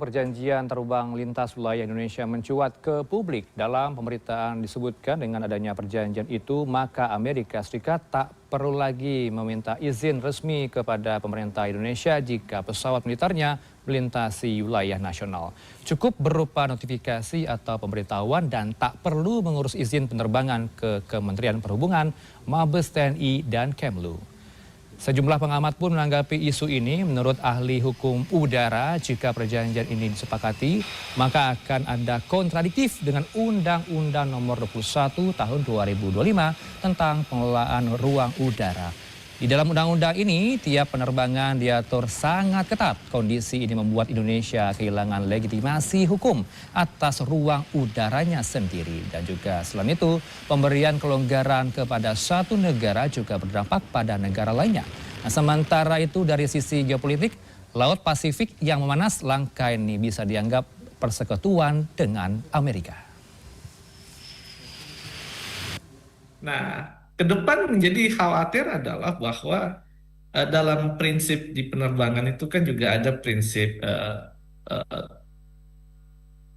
Perjanjian terbang lintas wilayah Indonesia mencuat ke publik. Dalam pemberitaan disebutkan dengan adanya perjanjian itu, maka Amerika Serikat tak perlu lagi meminta izin resmi kepada pemerintah Indonesia jika pesawat militernya melintasi wilayah nasional. Cukup berupa notifikasi atau pemberitahuan dan tak perlu mengurus izin penerbangan ke Kementerian Perhubungan, Mabes TNI, dan Kemlu. Sejumlah pengamat pun menanggapi isu ini. Menurut ahli hukum udara, jika perjanjian ini disepakati, maka akan ada kontradiktif dengan Undang-Undang Nomor 21 Tahun 2025 tentang pengelolaan ruang udara. Di dalam undang-undang ini, tiap penerbangan diatur sangat ketat. Kondisi ini membuat Indonesia kehilangan legitimasi hukum atas ruang udaranya sendiri. Dan juga selain itu, pemberian kelonggaran kepada satu negara juga berdampak pada negara lainnya. Nah, sementara itu dari sisi geopolitik, Laut Pasifik yang memanas, langkah ini bisa dianggap persekutuan dengan Amerika. Nah, ke depan menjadi khawatir adalah bahwa dalam prinsip di penerbangan itu kan juga ada prinsip eh,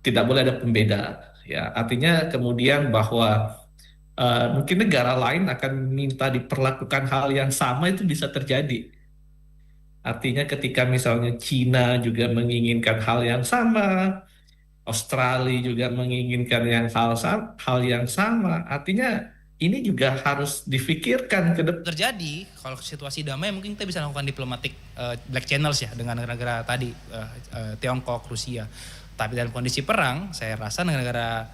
tidak boleh ada pembeda. Ya, artinya kemudian bahwa mungkin negara lain akan minta diperlakukan hal yang sama itu bisa terjadi. Artinya ketika misalnya Cina juga menginginkan hal yang sama, Australia juga menginginkan hal yang sama. Artinya ini juga harus difikirkan ke depan. Terjadi kalau situasi damai mungkin kita bisa lakukan diplomatik black channels ya dengan negara-negara tadi Tiongkok, Rusia. Tapi dalam kondisi perang, saya rasa negara-negara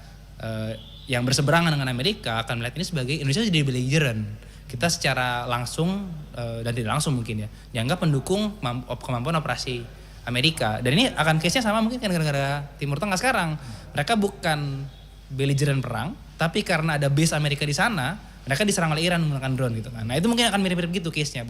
yang berseberangan dengan Amerika akan melihat ini sebagai Indonesia jadi belligerent. Kita secara langsung dan tidak langsung mungkin ya dianggap pendukung kemampuan operasi Amerika. Dan ini akan case-nya sama mungkin dengan negara-negara Timur Tengah sekarang. Mereka bukan belligerent perang, tapi karena ada base Amerika di sana, mereka diserang oleh Iran menggunakan drone gitu kan. Nah itu mungkin akan mirip-mirip gitu case-nya.